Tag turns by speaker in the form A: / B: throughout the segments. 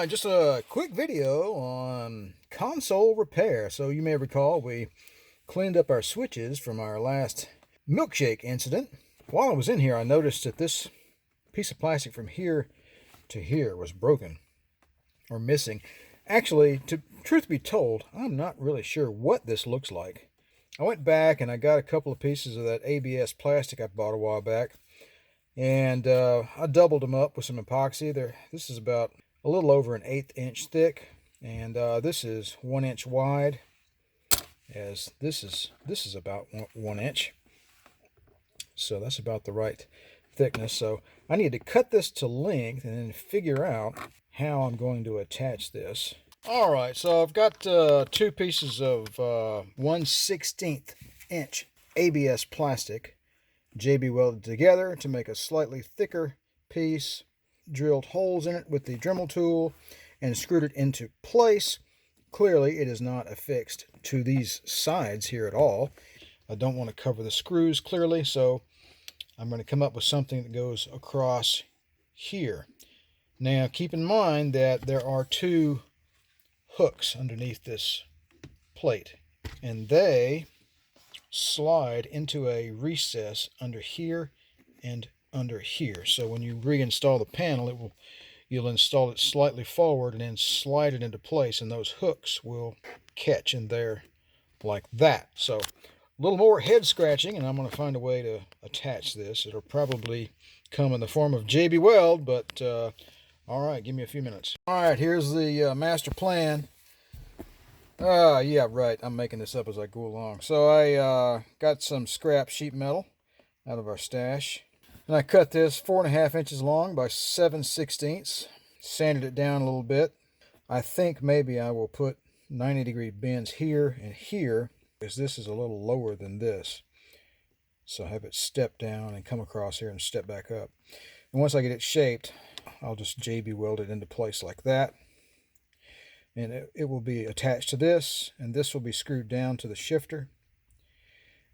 A: Alright, just a quick video on console repair. So you may recall we cleaned up our switches from our last milkshake incident. While I was in here, I noticed that this piece of plastic from here to here was broken or missing. Actually, truth be told, I'm not really sure what this looks like. I went back and I got a couple of pieces of that ABS plastic I bought a while back, and I doubled them up with some epoxy. This is about a little over an 1/8 inch thick, and this is 1 inch wide, as this is about 1 inch. So that's about the right thickness. So I need to cut this to length and then figure out how I'm going to attach this. All right, so I've got two pieces of 1/16 inch ABS plastic JB welded together to make a slightly thicker piece, drilled holes in it with the Dremel tool, and screwed it into place. Clearly, it is not affixed to these sides here at all. I don't want to cover the screws clearly, so I'm going to come up with something that goes across here. Now, keep in mind that there are two hooks underneath this plate, and they slide into a recess under here and under here. So when you reinstall the panel, you'll install it slightly forward and then slide it into place, and those hooks will catch in there like that. So a little more head scratching, and I'm going to find a way to attach this. It'll probably come in the form of JB Weld, but all right, give me a few minutes. All right, here's the master plan. Yeah, right, I'm making this up as I go along. So I got some scrap sheet metal out of our stash, and I cut this 4.5 inches long by 7/16, sanded it down a little bit. I think maybe I will put 90-degree bends here and here, because this is a little lower than this. So have it step down and come across here and step back up. And once I get it shaped, I'll just JB weld it into place like that. And it will be attached to this, and this will be screwed down to the shifter.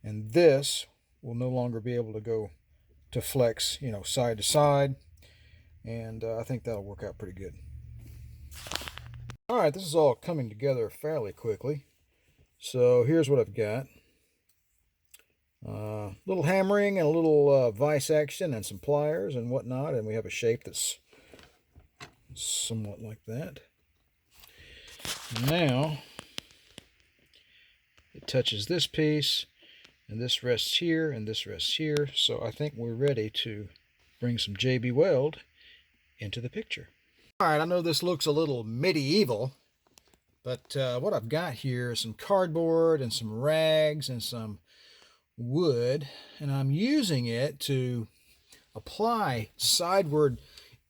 A: And this will no longer be able to go to flex, side to side. And I think that'll work out pretty good. All right, this is all coming together fairly quickly. So here's what I've got. A little hammering and a little vise action and some pliers and whatnot, and we have a shape that's somewhat like that. Now it touches this piece, and this rests here, and this rests here. So I think we're ready to bring some JB Weld into the picture. All right, I know this looks a little medieval, but what I've got here is some cardboard and some rags and some wood, and I'm using it to apply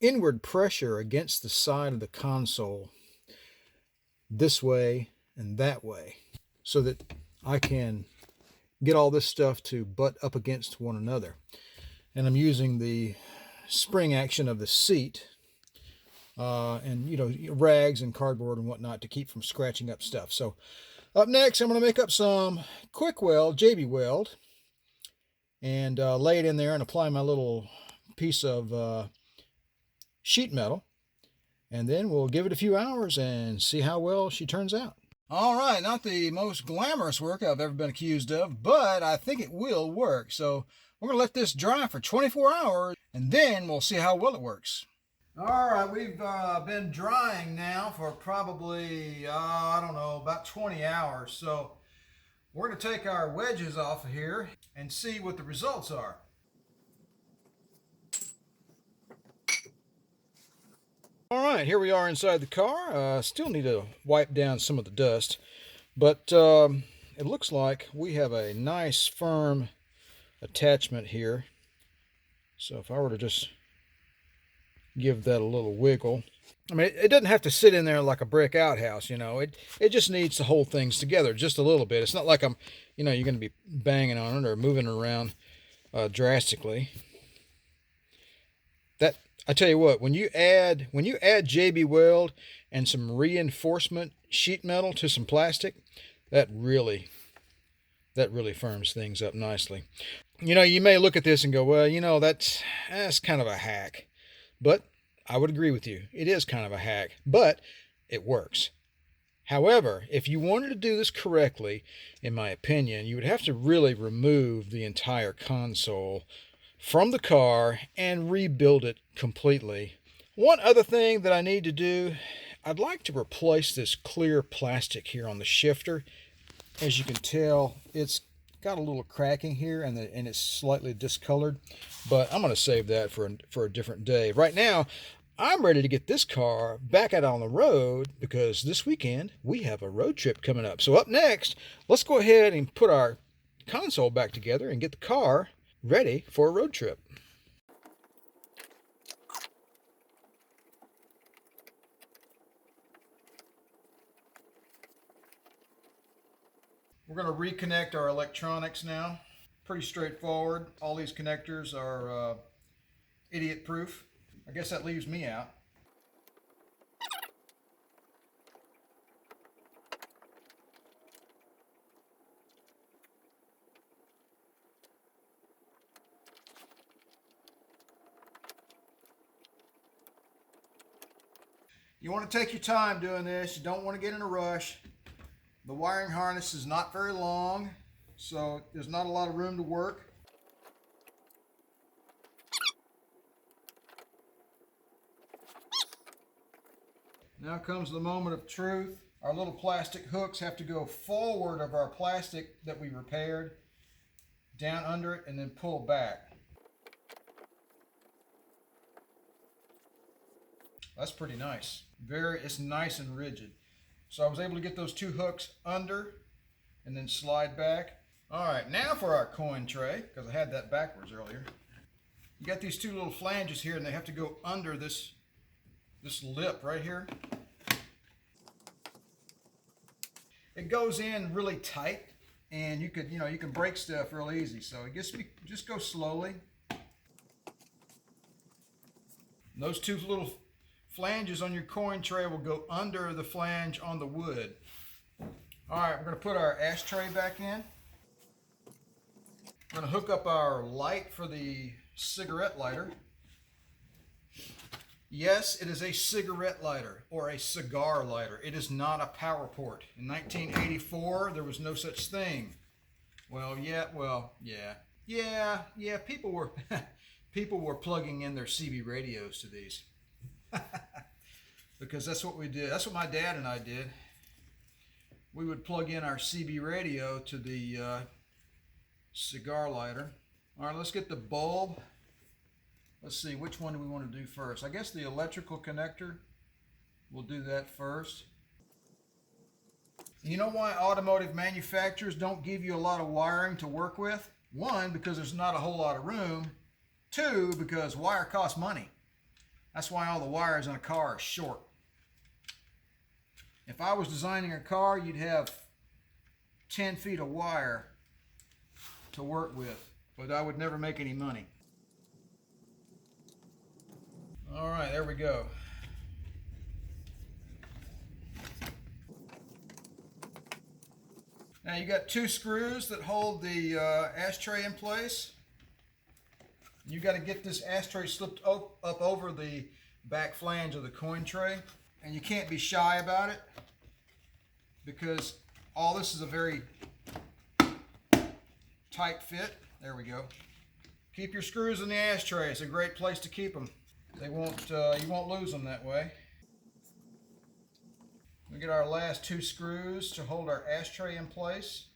A: inward pressure against the side of the console, this way and that way, so that I can get all this stuff to butt up against one another. And I'm using the spring action of the seat and rags and cardboard and whatnot to keep from scratching up stuff. So up next, I'm going to make up some quick weld, JB weld, and lay it in there and apply my little piece of sheet metal. And then we'll give it a few hours and see how well she turns out. All right, not the most glamorous work I've ever been accused of, but I think it will work. So we're going to let this dry for 24 hours, and then we'll see how well it works. All right, we've been drying now for probably, I don't know, about 20 hours. So we're going to take our wedges off of here and see what the results are. All right, here we are inside the car. Still need to wipe down some of the dust, but it looks like we have a nice firm attachment here. So if I were to just give that a little wiggle, I mean, it doesn't have to sit in there like a brick outhouse, it just needs to hold things together just a little bit. It's not like you're going to be banging on it or moving it around drastically. I tell you what, when you add JB Weld and some reinforcement sheet metal to some plastic, that really firms things up nicely. You may look at this and go, well, that's kind of a hack. But I would agree with you. It is kind of a hack, but it works. However, if you wanted to do this correctly, in my opinion, you would have to really remove the entire console from the car and rebuild it completely. One other thing that I need to do, I'd like to replace this clear plastic here on the shifter. As you can tell, it's got a little cracking here and it's slightly discolored, but I'm going to save that for a different day. Right now, I'm ready to get this car back out on the road because this weekend we have a road trip coming up. So up next, let's go ahead and put our console back together and get the car ready for a road trip. We're going to reconnect our electronics now. Pretty straightforward. All these connectors are idiot proof. I guess that leaves me out. You want to take your time doing this. You don't want to get in a rush. The wiring harness is not very long, so there's not a lot of room to work. Now comes the moment of truth. Our little plastic hooks have to go forward of our plastic that we repaired, down under it, and then pull back. That's pretty nice. It's nice and rigid. So I was able to get those two hooks under and then slide back. All right, now for our coin tray, because I had that backwards earlier. You got these two little flanges here, and they have to go under this lip right here. It goes in really tight, and you can break stuff real easy. So just go slowly. And those two little flanges on your coin tray will go under the flange on the wood. All right, we're going to put our ashtray back in. We're going to hook up our light for the cigarette lighter. Yes, it is a cigarette lighter or a cigar lighter. It is not a power port. In 1984, there was no such thing. Yeah. People were plugging in their CB radios to these. Because that's what we did. That's what my dad and I did. We would plug in our CB radio to the cigar lighter. All right, let's get the bulb. Let's see, which one do we want to do first? I guess the electrical connector. We'll do that first. You know why automotive manufacturers don't give you a lot of wiring to work with? One, because there's not a whole lot of room. Two, because wire costs money. That's why all the wires in a car are short. If I was designing a car, you'd have 10 feet of wire to work with, but I would never make any money. All right, there we go. Now you got two screws that hold the ashtray in place. You got to get this ashtray slipped up over the back flange of the coin tray, and you can't be shy about it because all this is a very tight fit. There we go. Keep your screws in the ashtray. It's a great place to keep them. You won't lose them that way. We get our last two screws to hold our ashtray in place.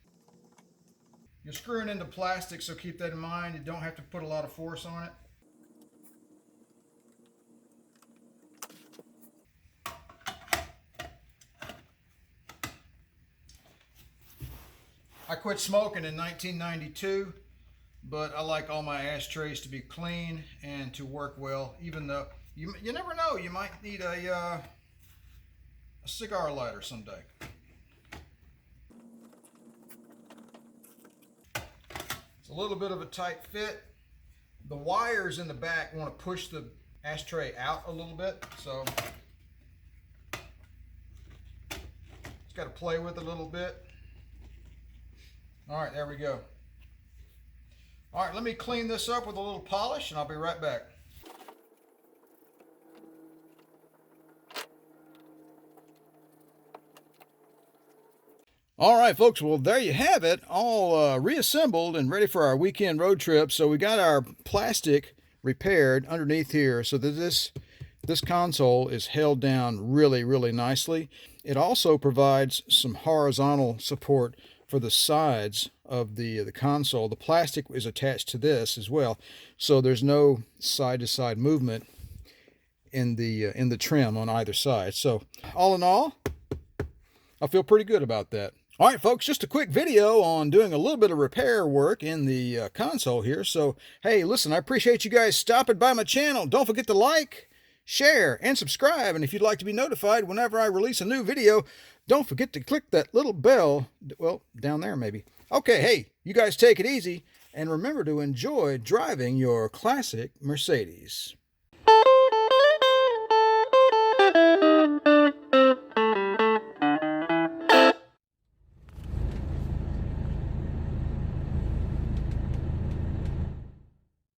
A: You're screwing into plastic, so keep that in mind. You don't have to put a lot of force on it. I quit smoking in 1992, but I like all my ashtrays to be clean and to work well, even though you never know, you might need a cigar lighter someday. It's a little bit of a tight fit. The wires in the back want to push the ashtray out a little bit, so just got to play with it a little bit. All right, there we go. All right, let me clean this up with a little polish and I'll be right back. All right, folks, well, there you have it, all reassembled and ready for our weekend road trip. So we got our plastic repaired underneath here so that this console is held down really, really nicely. It also provides some horizontal support for the sides of the console. The plastic is attached to this as well, so there's no side-to-side movement in the trim on either side. So all in all, I feel pretty good about that. All right, folks, just a quick video on doing a little bit of repair work in the console here. So, hey, listen, I appreciate you guys stopping by my channel. Don't forget to like, share, and subscribe. And if you'd like to be notified whenever I release a new video, don't forget to click that little bell, well, down there maybe. Okay, hey, you guys take it easy, and remember to enjoy driving your classic Mercedes.